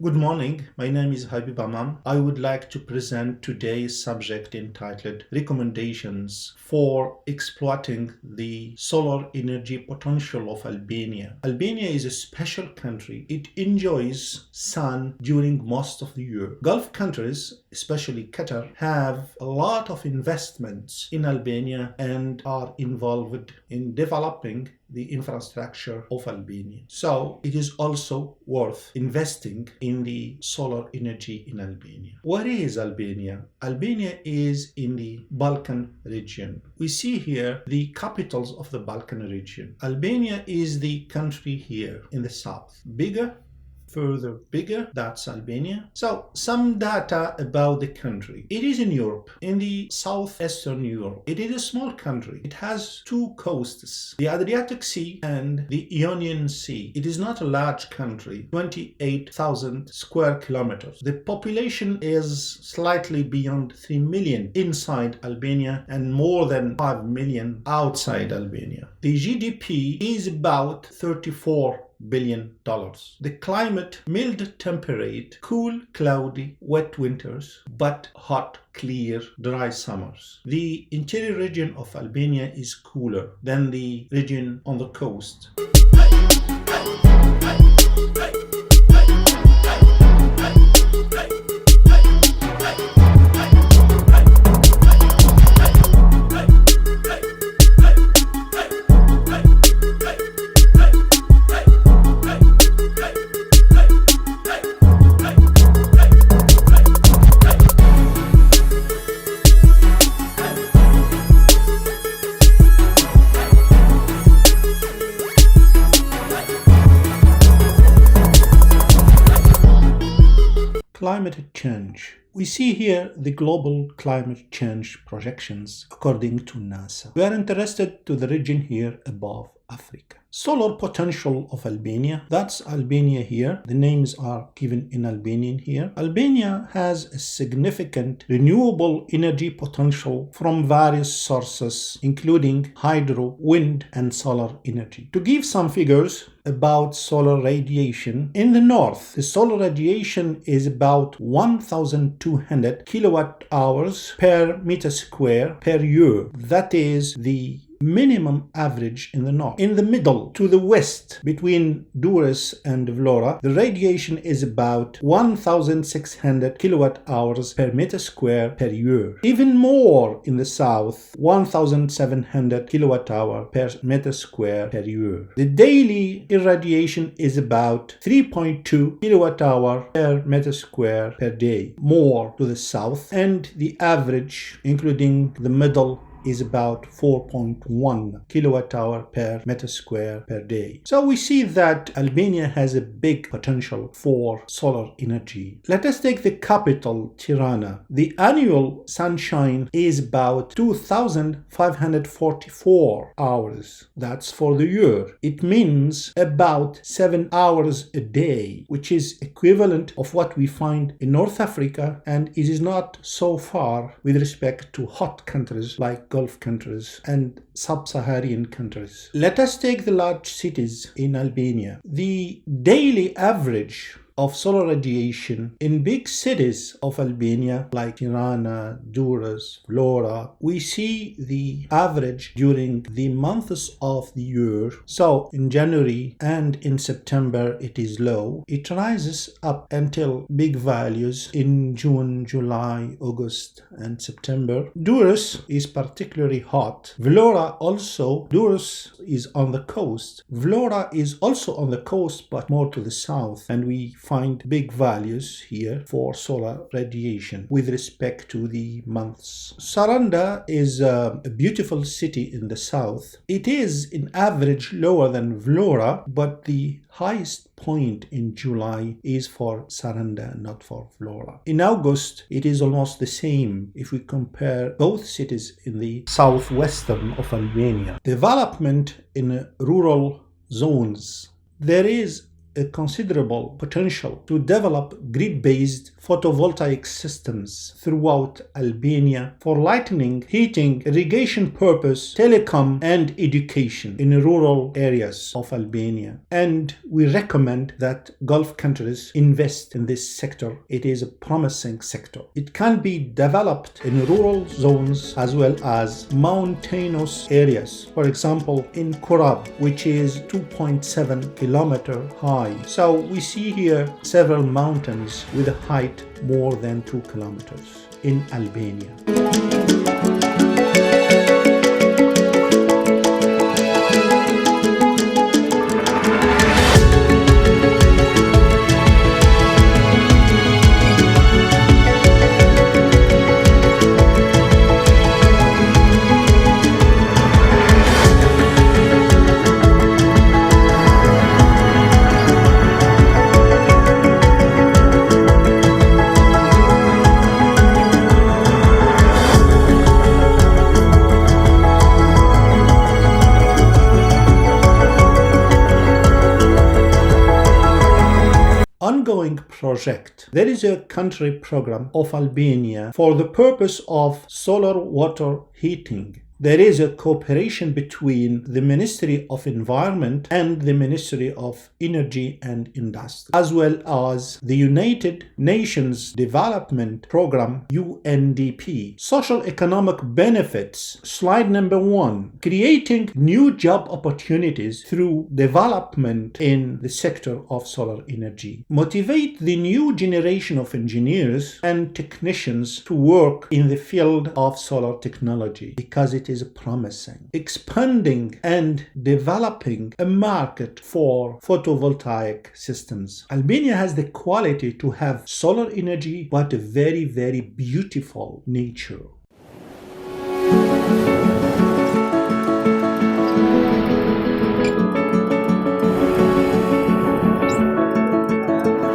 Good morning, my name is Habib Amam. I would like to present today's subject entitled Recommendations for Exploiting the Solar Energy Potential of Albania. Albania is a special country. It enjoys sun during most of the year. Gulf countries, especially Qatar, have a lot of investments in Albania and are involved in developing the infrastructure of Albania. So it is also worth investing in the solar energy in Albania. Where is Albania? Albania is in the Balkan region. We see here the capitals of the Balkan region. Albania is the country here in the south. Bigger, further bigger, that's Albania. So some data about the country. It is in Europe, in the southeastern Europe. It is a small country. It has two coasts, the Adriatic Sea and the Ionian Sea. It is not a large country, 28,000 square kilometers. The population is slightly beyond 3 million inside Albania and more than 5 million outside Albania. The GDP is about $34 billion. The climate, mild temperate, cool, cloudy, wet winters, but hot, clear, dry summers. The interior region of Albania is cooler than the region on the coast. Climate change. We see here the global climate change projections according to NASA. We are interested to the region here above Africa. Solar potential of Albania. That's Albania here. The names are given in Albanian here. Albania has a significant renewable energy potential from various sources, including hydro, wind, and solar energy. To give some figures about solar radiation, in the north, the solar radiation is about 1,200 kilowatt hours per meter square per year. That is the minimum average in the north. In the middle, to the west, between Durrës and Vlora, the radiation is about 1,600 kilowatt hours per meter square per year. Even more in the south, 1,700 kilowatt hour per meter square per year. The daily irradiation is about 3.2 kilowatt hour per meter square per day. More to the south, and the average, including the middle, is about 4.1 kilowatt hour per meter square per day. So we see that Albania has a big potential for solar energy. Let us take the capital, Tirana. The annual sunshine is about 2,544 hours. That's for the year. It means about 7 hours a day, which is equivalent of what we find in North Africa, and it is not so far with respect to hot countries like Gulf countries and sub-Saharan countries. Let us take the large cities in Albania. The daily average of solar radiation in big cities of Albania like Tirana, Durrës, Vlora, we see the average during the months of the year. So in January and in September it is low. It rises up until big values in June, July, August and September. Durrës is particularly hot. Vlora also. Durrës is on the coast. Vlora is also on the coast but more to the south, and we find big values here for solar radiation with respect to the months. Saranda is a beautiful city in the south. It is in average lower than Vlora, but the highest point in July is for Saranda, not for Vlora. In August, it is almost the same if we compare both cities in the southwestern of Albania. Development in rural zones. There is a considerable potential to develop grid-based photovoltaic systems throughout Albania for lighting, heating, irrigation purpose, telecom, and education in rural areas of Albania. And we recommend that Gulf countries invest in this sector. It is a promising sector. It can be developed in rural zones as well as mountainous areas. For example, in Korab, which is 2.7 kilometer high. So we see here several mountains with a height more than 2 kilometers in Albania. Ongoing project. There is a country program of Albania for the purpose of solar water heating. There is a cooperation between the Ministry of Environment and the Ministry of Energy and Industry, as well as the United Nations Development Program, UNDP. Social economic benefits. Slide number 1. Creating new job opportunities through development in the sector of solar energy. Motivate the new generation of engineers and technicians to work in the field of solar technology because it is promising. Expanding and developing a market for photovoltaic systems. Albania has the quality to have solar energy, but a very, very beautiful nature.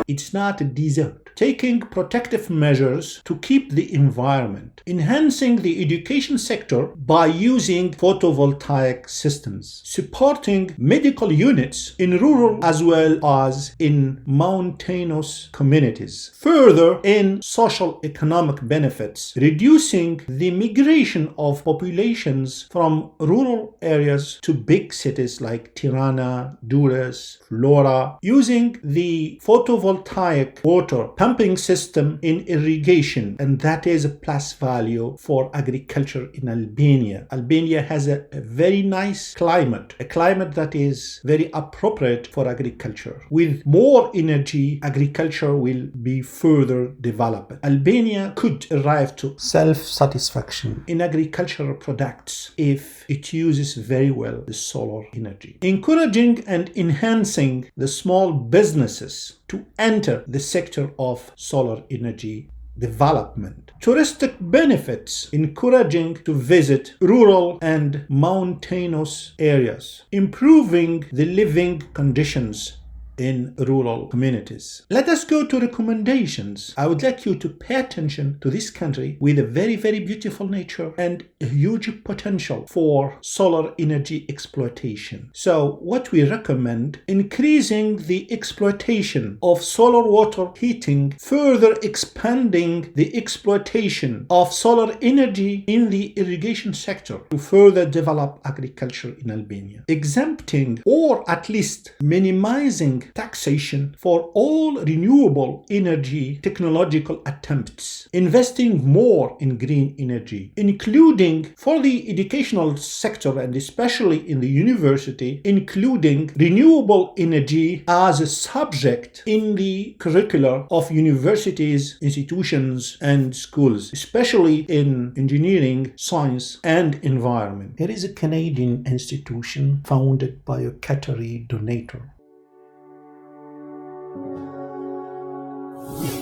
It's not a desert. Taking protective measures to keep the environment. Enhancing the education sector by using photovoltaic systems. Supporting medical units in rural as well as in mountainous communities. Further, in social economic benefits. Reducing the migration of populations from rural areas to big cities like Tirana, Durrës, Vlora. Using the photovoltaic water pumping system in irrigation, and that is a plus value for agriculture in Albania. Albania has a very nice climate, a climate that is very appropriate for agriculture. With more energy, agriculture will be further developed. Albania could arrive to self-satisfaction in agricultural products if it uses very well the solar energy. Encouraging and enhancing the small businesses to enter the sector of solar energy development. Touristic benefits, encouraging to visit rural and mountainous areas, improving the living conditions in rural communities. Let us go to recommendations. I would like you to pay attention to this country with a very, very beautiful nature and a huge potential for solar energy exploitation. So what we recommend, increasing the exploitation of solar water heating, further expanding the exploitation of solar energy in the irrigation sector to further develop agriculture in Albania. Exempting or at least minimizing taxation for all renewable energy technological attempts, investing more in green energy, including for the educational sector and especially in the university, including renewable energy as a subject in the curricula of universities, institutions, and schools, especially in engineering, science, and environment. There is a Canadian institution founded by a Qatari donator.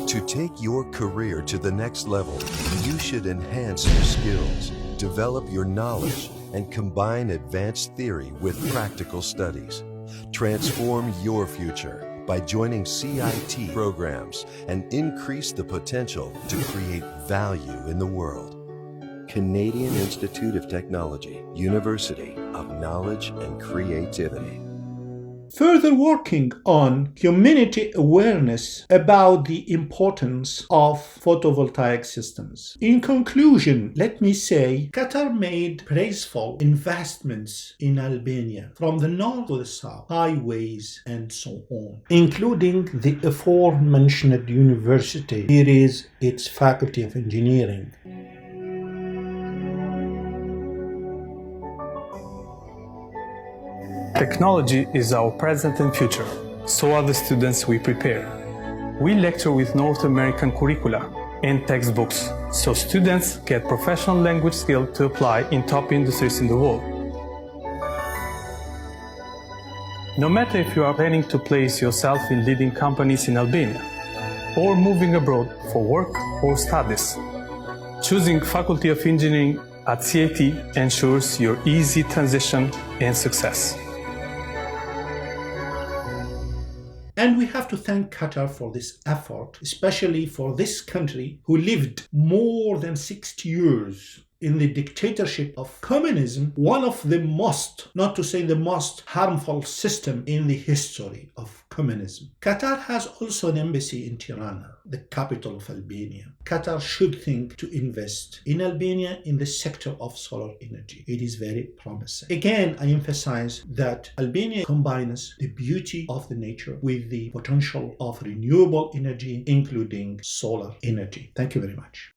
To take your career to the next level, you should enhance your skills, develop your knowledge, and combine advanced theory with practical studies. Transform your future by joining CIT programs and increase the potential to create value in the world. Canadian Institute of Technology, University of Knowledge and Creativity. further working on community awareness about the importance of photovoltaic systems. In conclusion, let me say Qatar made praiseful investments in Albania from the north to the south, highways and so on, including the aforementioned university. Here is its Faculty of Engineering. Technology is our present and future, so are the students we prepare. We lecture with North American curricula and textbooks, so students get professional language skills to apply in top industries in the world. No matter if you are planning to place yourself in leading companies in Albania, or moving abroad for work or studies, choosing Faculty of Engineering at CIT ensures your easy transition and success. And we have to thank Qatar for this effort, especially for this country who lived more than 60 years in the dictatorship of communism, one of the most, not to say the most harmful system in the history of communism. Qatar has also an embassy in Tirana, the capital of Albania. Qatar should think to invest in Albania in the sector of solar energy. It is very promising. Again, I emphasize that Albania combines the beauty of the nature with the potential of renewable energy, including solar energy. Thank you very much.